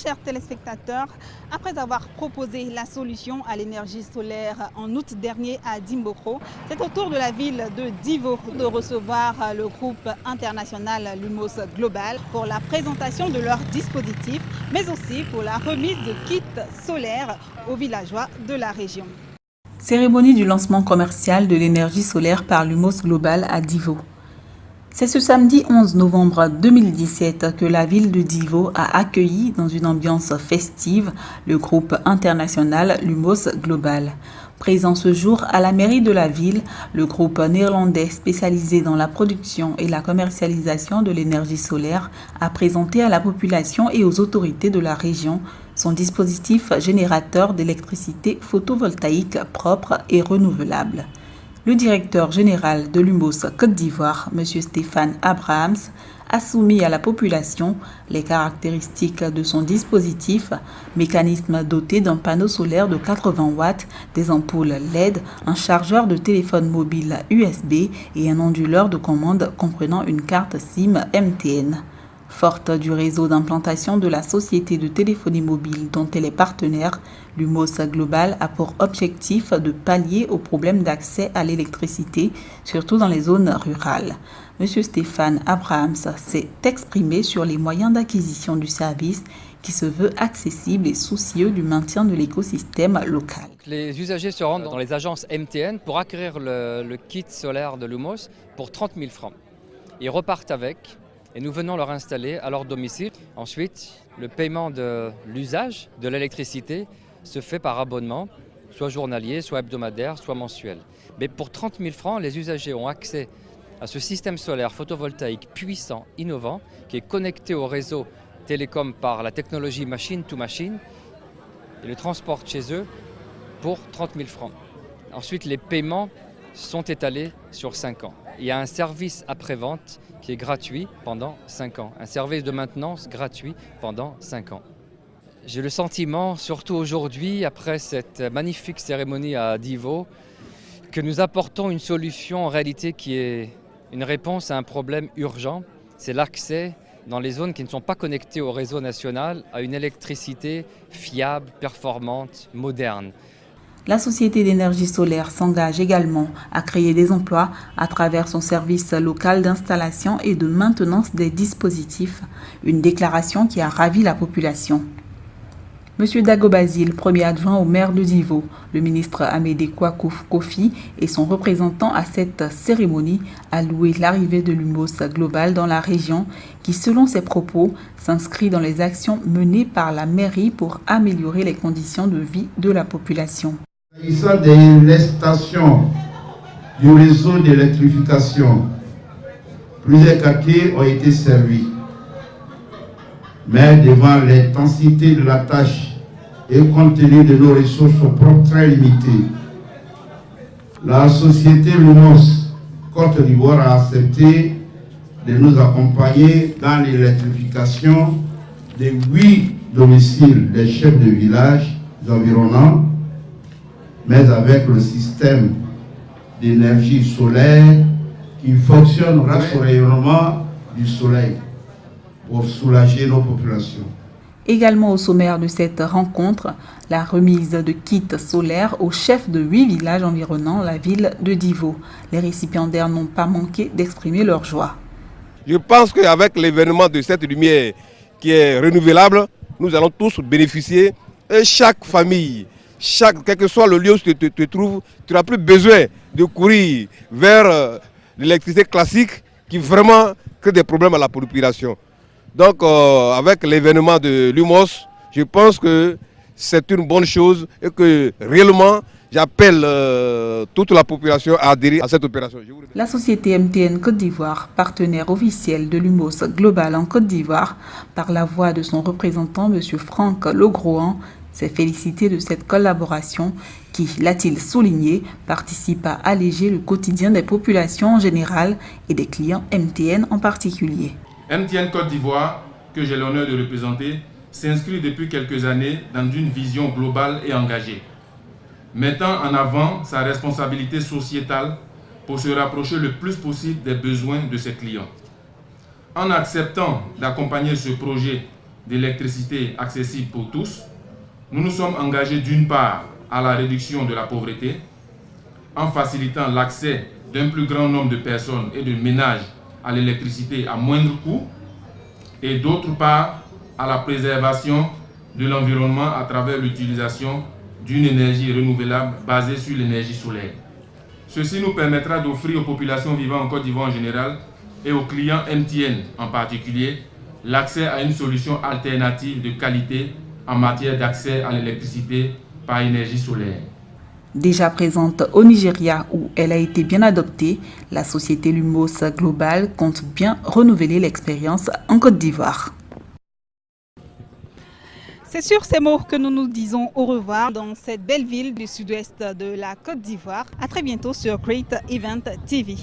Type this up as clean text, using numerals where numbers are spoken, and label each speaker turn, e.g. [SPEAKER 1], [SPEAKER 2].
[SPEAKER 1] chers téléspectateurs, après avoir proposé la solution à l'énergie solaire en août dernier à Dimbokro, c'est au tour de la ville de Divo de recevoir le groupe international Lumos Global pour la présentation de leur dispositif, mais aussi pour la remise de kits solaires aux villageois de la région.
[SPEAKER 2] Cérémonie du lancement commercial de l'énergie solaire par Lumos Global à Divo. C'est ce samedi 11 novembre 2017 que la ville de Divo a accueilli dans une ambiance festive le groupe international Lumos Global. Présent ce jour à la mairie de la ville, le groupe néerlandais spécialisé dans la production et la commercialisation de l'énergie solaire a présenté à la population et aux autorités de la région son dispositif générateur d'électricité photovoltaïque propre et renouvelable. Le directeur général de Lumos Côte d'Ivoire, M. Stéphane Abrahams, a soumis à la population les caractéristiques de son dispositif, mécanisme doté d'un panneau solaire de 80 watts, des ampoules LED, un chargeur de téléphone mobile USB et un onduleur de commande comprenant une carte SIM MTN. Forte du réseau d'implantation de la société de téléphonie mobile dont elle est partenaire, Lumos Global a pour objectif de pallier aux problèmes d'accès à l'électricité, surtout dans les zones rurales. M. Stéphane Abrahams s'est exprimé sur les moyens d'acquisition du service qui se veut accessible et soucieux du maintien de l'écosystème local.
[SPEAKER 3] Les usagers se rendent dans les agences MTN pour acquérir le kit solaire de Lumos pour 30 000 francs. Ils repartent avec. Et nous venons leur installer à leur domicile. Ensuite, le paiement de l'usage de l'électricité se fait par abonnement, soit journalier, soit hebdomadaire, soit mensuel. Mais pour 30 000 francs, les usagers ont accès à ce système solaire photovoltaïque puissant, innovant, qui est connecté au réseau télécom par la technologie machine to machine et le transporte chez eux pour 30 000 francs. Ensuite, les paiements sont étalés sur 5 ans. Il y a un service après-vente qui est gratuit pendant 5 ans, un service de maintenance gratuit pendant 5 ans. J'ai le sentiment, surtout aujourd'hui, après cette magnifique cérémonie à Divo, que nous apportons une solution en réalité qui est une réponse à un problème urgent, c'est l'accès dans les zones qui ne sont pas connectées au réseau national à une électricité fiable, performante, moderne.
[SPEAKER 2] La société d'énergie solaire s'engage également à créer des emplois à travers son service local d'installation et de maintenance des dispositifs, une déclaration qui a ravi la population. M. Dago Basile, premier adjoint au maire de Divo, le ministre Amédée Kouakouf Kofi et son représentant à cette cérémonie a loué l'arrivée de Lumos Global dans la région qui, selon ses propos, s'inscrit dans les actions menées par la mairie pour améliorer les conditions de vie de la population.
[SPEAKER 4] S'agissant de l'extension du réseau d'électrification, plusieurs quartiers ont été servis. Mais devant l'intensité de la tâche et compte tenu de nos ressources propres très limitées, la société Lumos Côte d'Ivoire a accepté de nous accompagner dans l'électrification de 8 domiciles des chefs de village environnants, mais avec le système d'énergie solaire qui fonctionne grâce au rayonnement du soleil pour soulager nos populations.
[SPEAKER 2] Également au sommaire de cette rencontre, la remise de kits solaires aux chefs de 8 villages environnant la ville de Divo. Les récipiendaires n'ont pas manqué d'exprimer leur joie.
[SPEAKER 5] Je pense qu'avec l'événement de cette lumière qui est renouvelable, nous allons tous bénéficier. Et chaque famille, quel que soit le lieu où tu te trouves, tu n'as plus besoin de courir vers l'électricité classique qui vraiment crée des problèmes à la population. Donc avec l'événement de Lumos, je pense que c'est une bonne chose et que réellement j'appelle toute la population à adhérer à cette opération.
[SPEAKER 2] La société MTN Côte d'Ivoire, partenaire officiel de Lumos Global en Côte d'Ivoire, par la voix de son représentant M. Franck Logrohan, s'est félicité de cette collaboration qui, l'a-t-il souligné, participe à alléger le quotidien des populations en général et des clients MTN en particulier.
[SPEAKER 6] MTN Côte d'Ivoire, que j'ai l'honneur de représenter, s'inscrit depuis quelques années dans une vision globale et engagée, mettant en avant sa responsabilité sociétale pour se rapprocher le plus possible des besoins de ses clients. En acceptant d'accompagner ce projet d'électricité accessible pour tous, nous nous sommes engagés d'une part à la réduction de la pauvreté, en facilitant l'accès d'un plus grand nombre de personnes et de ménages à l'électricité à moindre coût, et d'autre part à la préservation de l'environnement à travers l'utilisation d'une énergie renouvelable basée sur l'énergie solaire. Ceci nous permettra d'offrir aux populations vivant en Côte d'Ivoire en général et aux clients MTN en particulier l'accès à une solution alternative de qualité en matière d'accès à l'électricité par énergie solaire.
[SPEAKER 2] Déjà présente au Nigeria où elle a été bien adoptée, la société Lumos Global compte bien renouveler l'expérience en Côte d'Ivoire.
[SPEAKER 1] C'est sur ces mots que nous nous disons au revoir dans cette belle ville du sud-ouest de la Côte d'Ivoire. À très bientôt sur Great Event TV.